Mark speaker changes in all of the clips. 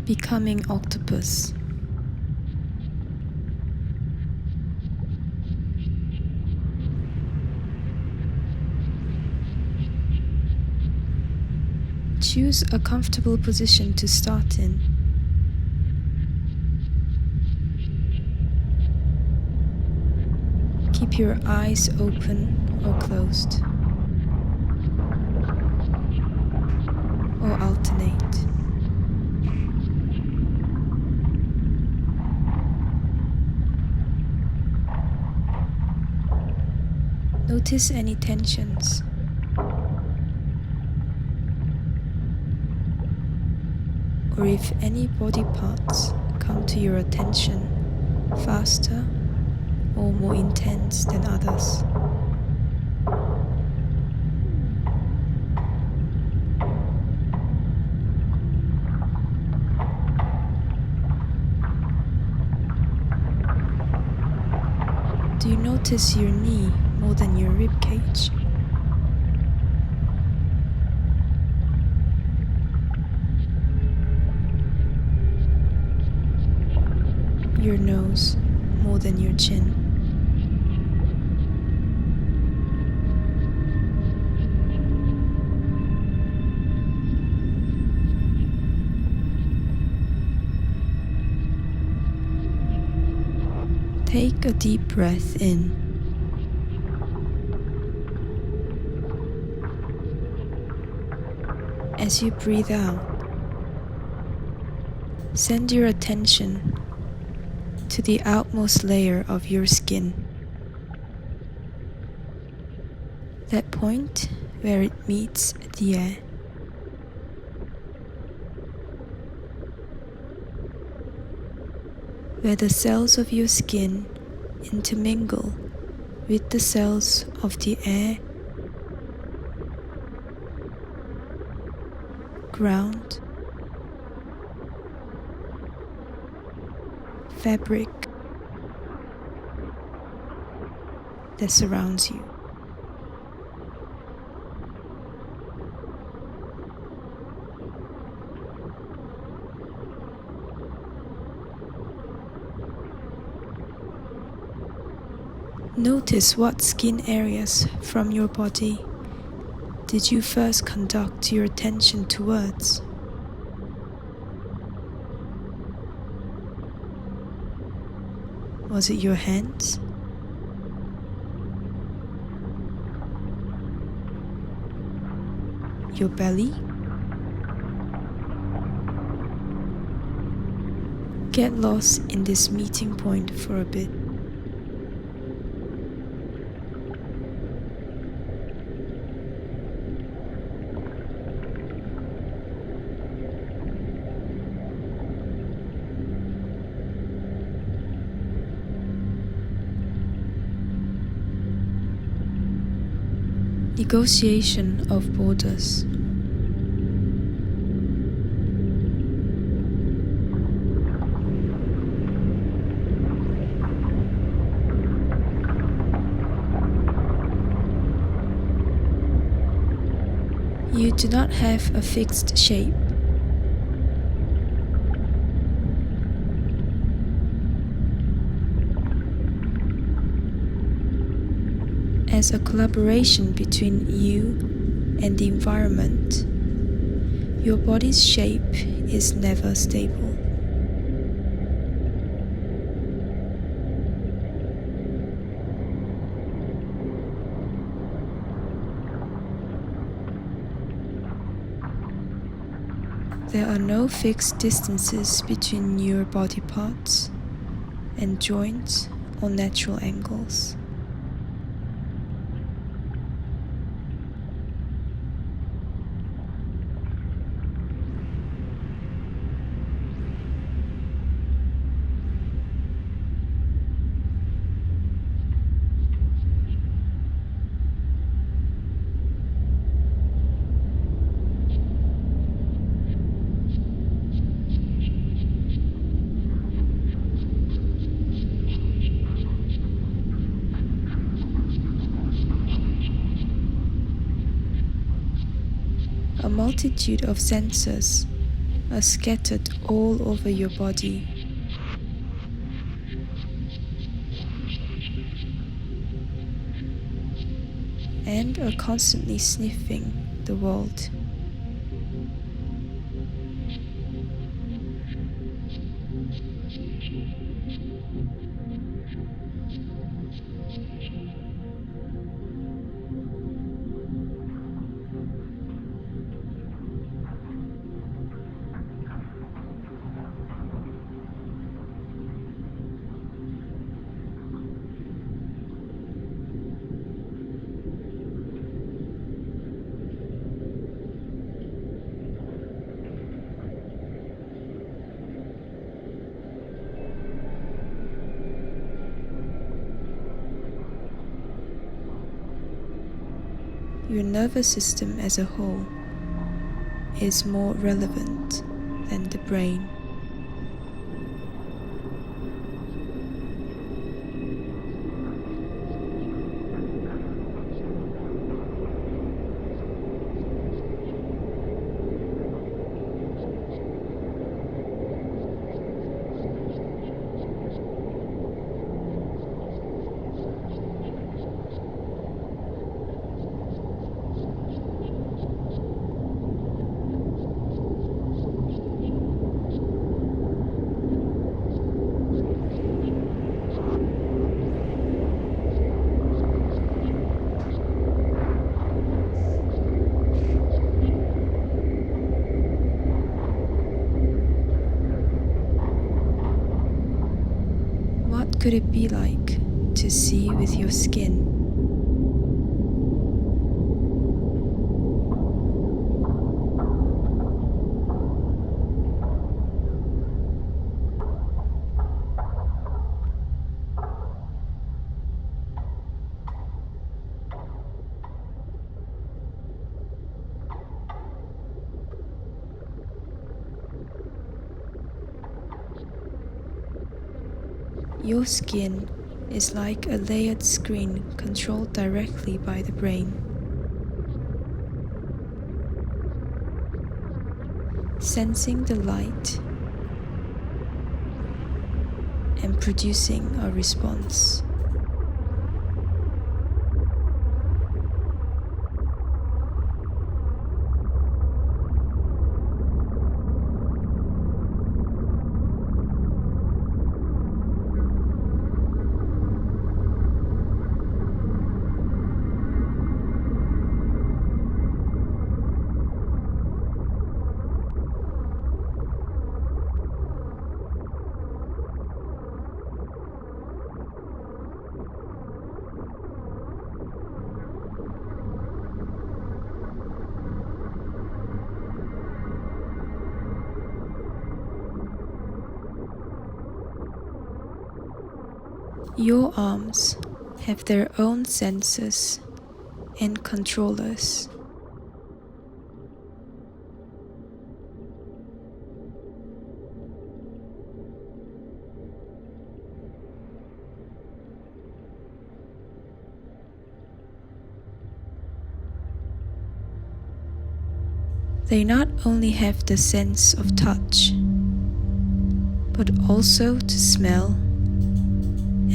Speaker 1: Becoming Octopus. Choose a comfortable position to start in. Keep your eyes open or closed, or alternate. Notice any tensions. Or if any body parts come to your attention faster or more intense than others. Do you notice your knee more than your rib cage? Your nose more than your chin? Take a deep breath in. As you breathe out, send your attention to the outmost layer of your skin, that point where it meets the air. Where the cells of your skin intermingle with the cells of the air, ground, fabric that surrounds you. Notice what skin areas from your body did you first conduct your attention towards? Was it your hands? Your belly? Get lost in this meeting point for a bit. Negotiation of borders. You do not have a fixed shape. As a collaboration between you and the environment, your body's shape is never stable. There are no fixed distances between your body parts and joints or natural angles. A multitude of sensors are scattered all over your body. And are constantly sniffing the world. Your nervous system as a whole is more relevant than the brain. What could it be like to see with your skin? Your skin is like a layered screen controlled directly by the brain. Sensing the light and producing a response. Your arms have their own sensors and controllers. They not only have the sense of touch, but also to smell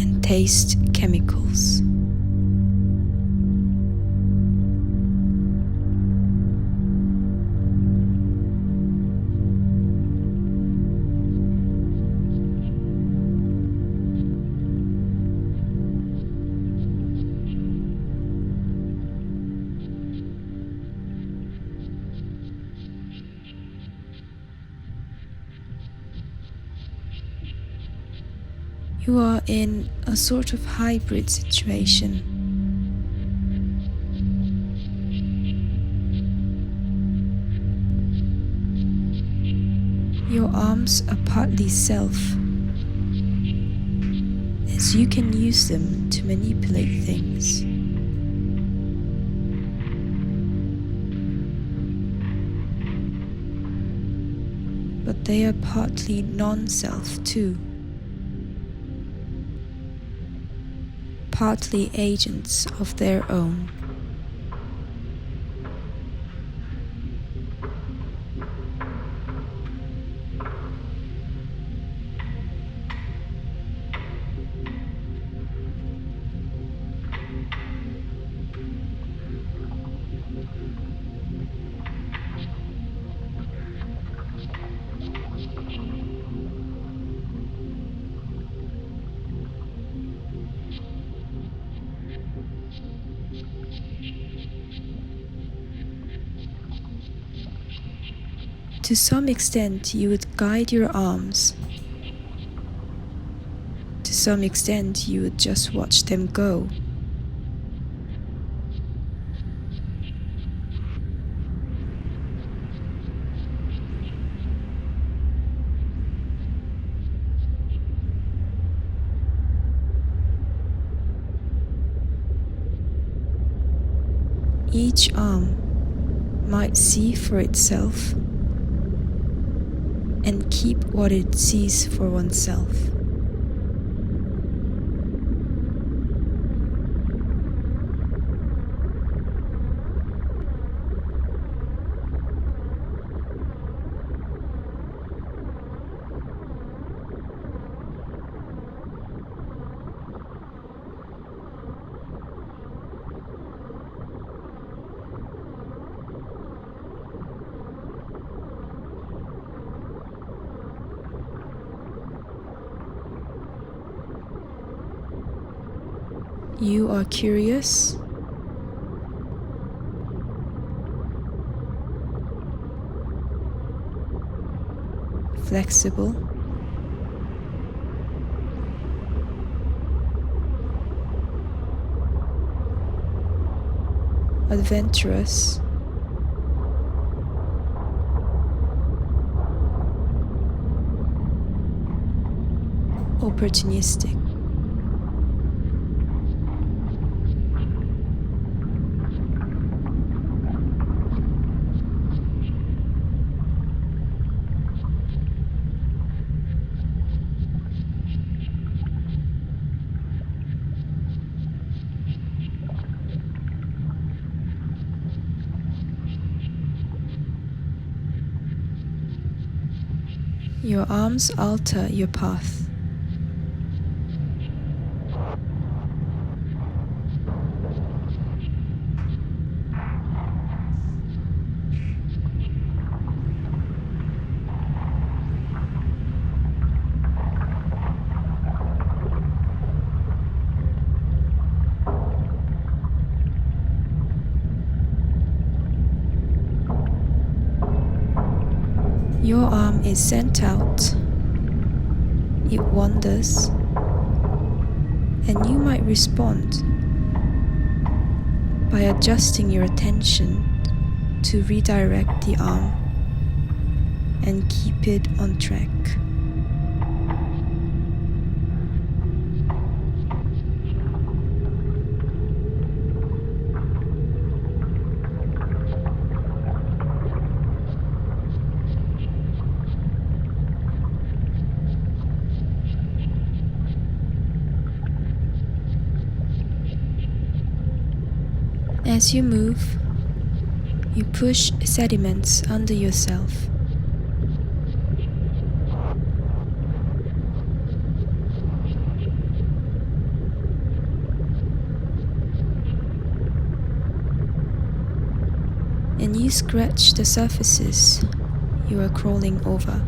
Speaker 1: and taste chemicals. You are in a sort of hybrid situation. Your arms are partly self, as you can use them to manipulate things. But they are partly non-self too. Partly agents of their own. To some extent, you would guide your arms. To some extent, you would just watch them go. Each arm might see for itself and keep what it sees for oneself. You are curious, flexible, adventurous, opportunistic. Your arms alter your path. Your arm is sent out, it wanders, and you might respond by adjusting your attention to redirect the arm and keep it on track. As you move, you push sediments under yourself. And you scratch the surfaces you are crawling over.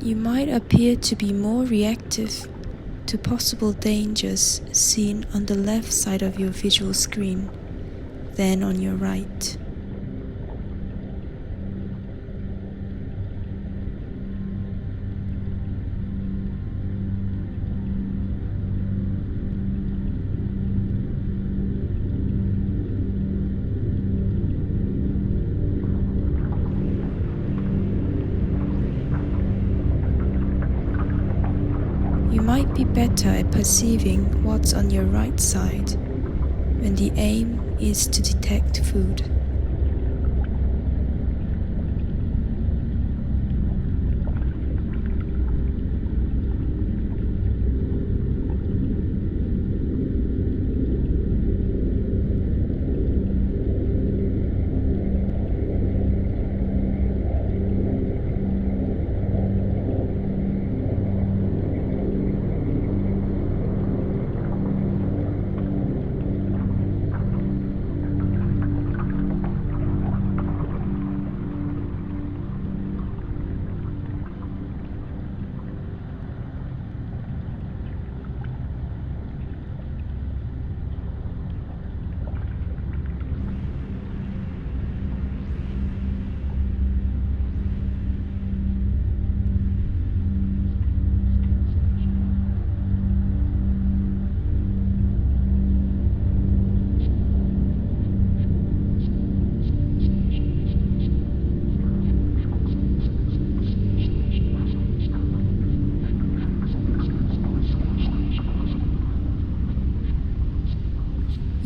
Speaker 1: You might appear to be more reactive to possible dangers seen on the left side of your visual screen than on your right. You might be better at perceiving what's on your right side when the aim is to detect food.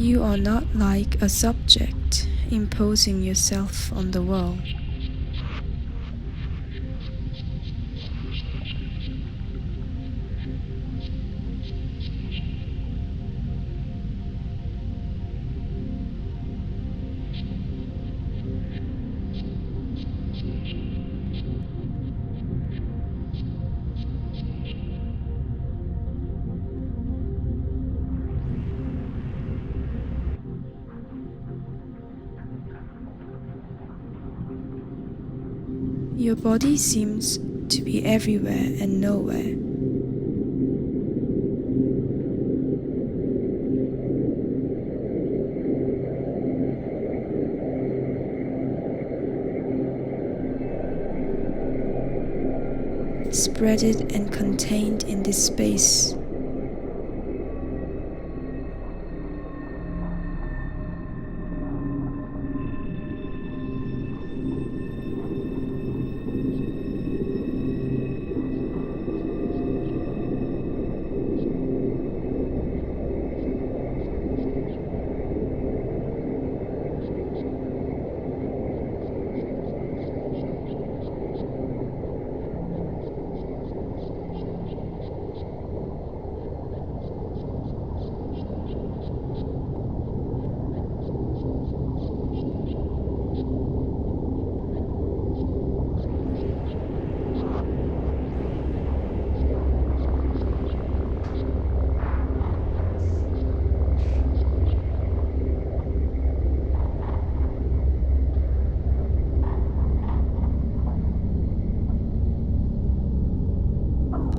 Speaker 1: You are not like a subject imposing yourself on the world. Your body seems to be everywhere and nowhere. Spreaded and contained in this space.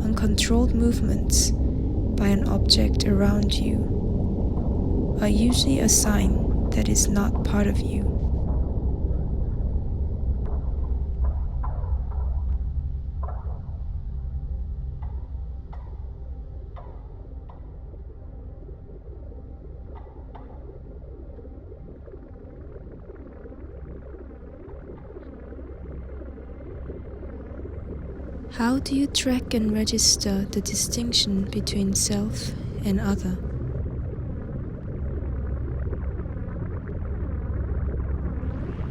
Speaker 1: Uncontrolled movements by an object around you are usually a sign that is not part of you. How do you track and register the distinction between self and other?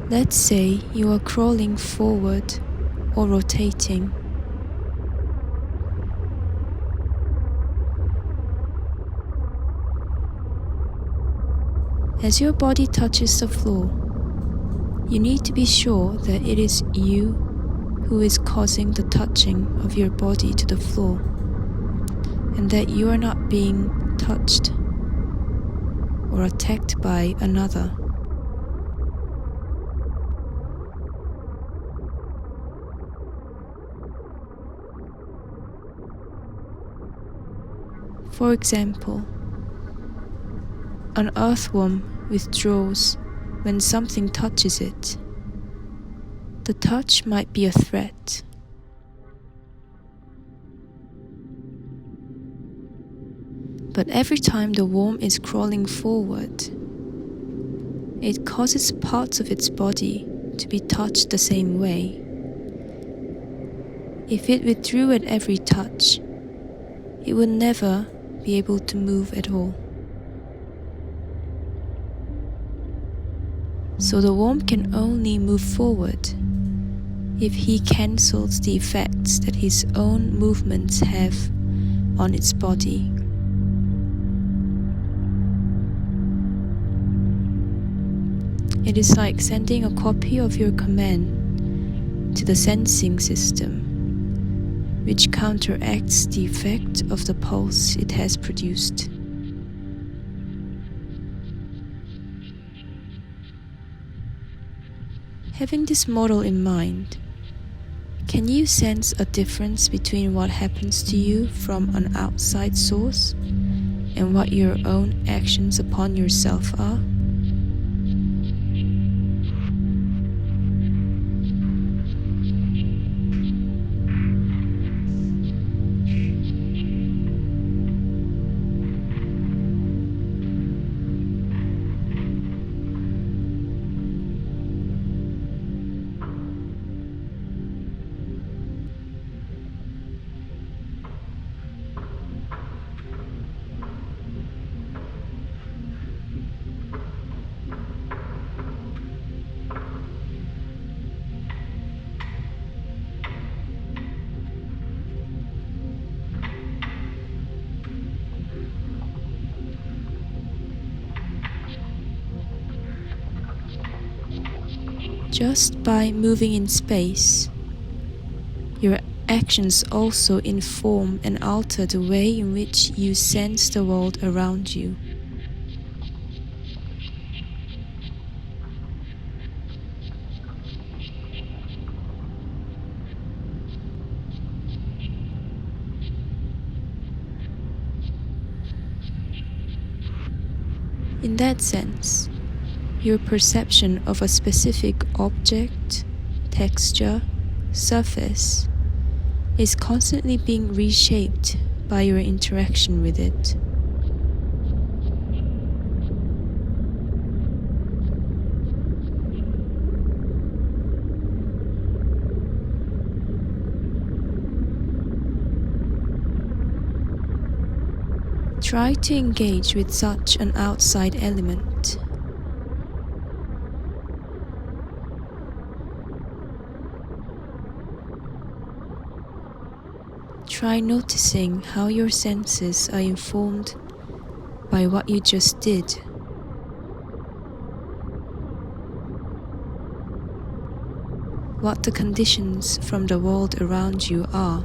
Speaker 1: Let's say you are crawling forward or rotating. As your body touches the floor, you need to be sure that it is you who is causing the touching of your body to the floor, and that you are not being touched or attacked by another. For example, an earthworm withdraws when something touches it. The touch might be a threat. But every time the worm is crawling forward, it causes parts of its body to be touched the same way. If it withdrew at every touch, it would never be able to move at all. So the worm can only move forward if he cancels the effects that his own movements have on its body. It is like sending a copy of your command to the sensing system, which counteracts the effect of the pulse it has produced. Having this model in mind, can you sense a difference between what happens to you from an outside source and what your own actions upon yourself are? Just by moving in space, your actions also inform and alter the way in which you sense the world around you. In that sense, your perception of a specific object, texture, surface is constantly being reshaped by your interaction with it. Try to engage with such an outside element. Try noticing how your senses are informed by what you just did. What the conditions from the world around you are.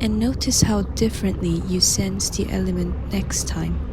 Speaker 1: And notice how differently you sense the element next time.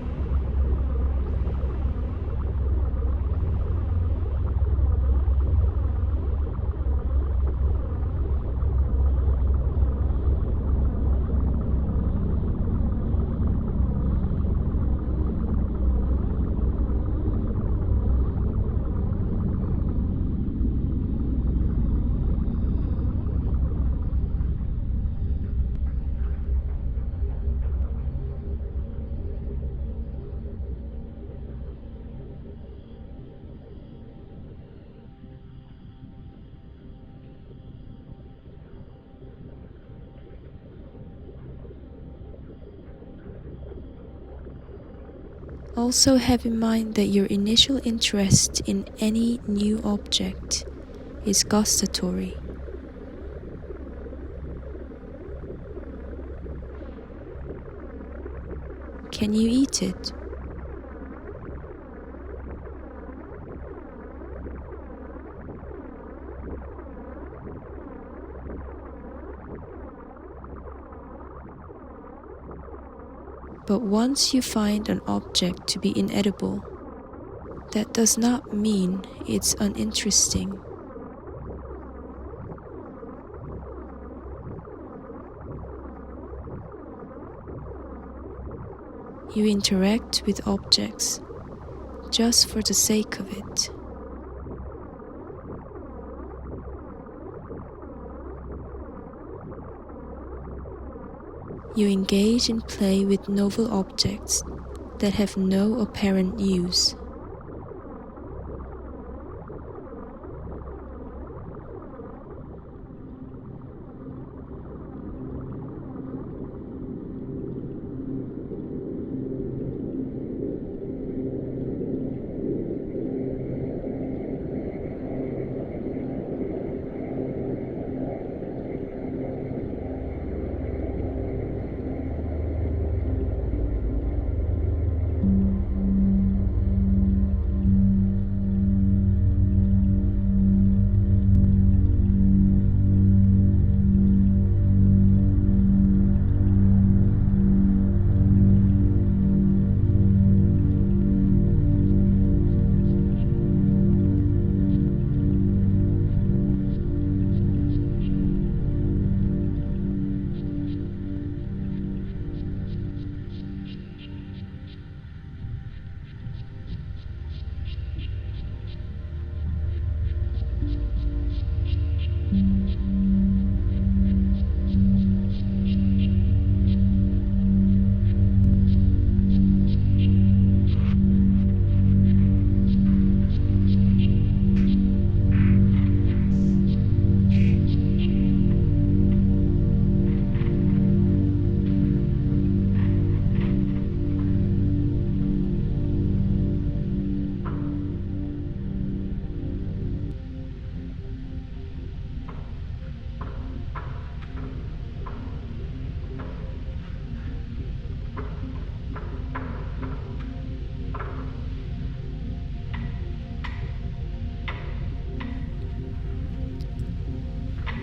Speaker 1: Also have in mind that your initial interest in any new object is gustatory. Can you eat it? But once you find an object to be inedible, that does not mean it's uninteresting. You interact with objects just for the sake of it. You engage and play with novel objects that have no apparent use.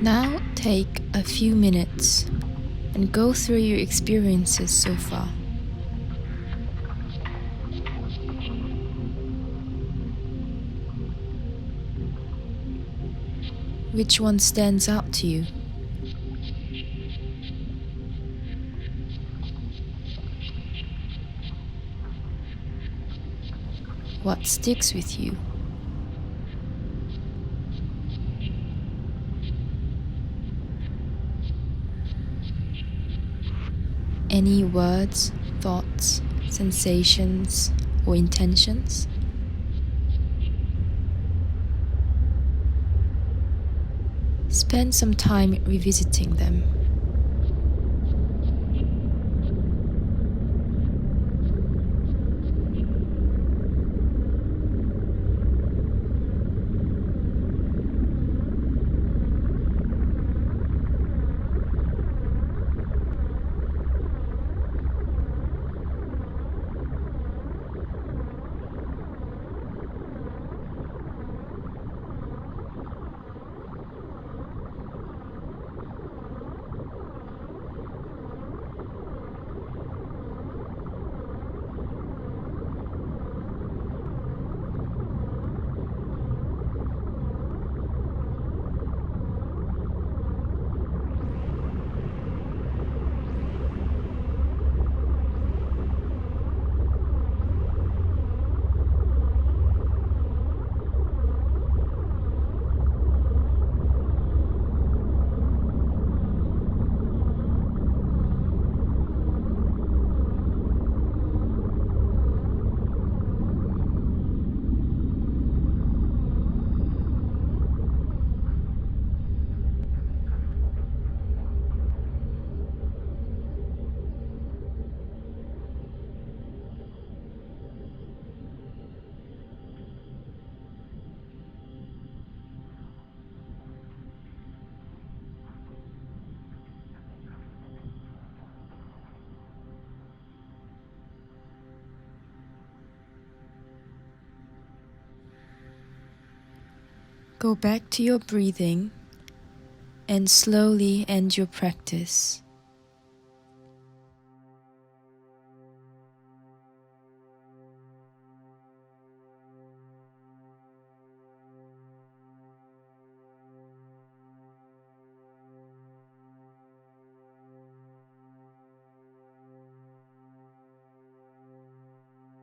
Speaker 1: Now take a few minutes and go through your experiences so far. Which one stands out to you? What sticks with you? Any words, thoughts, sensations, or intentions? Spend some time revisiting them. Go back to your breathing and slowly end your practice.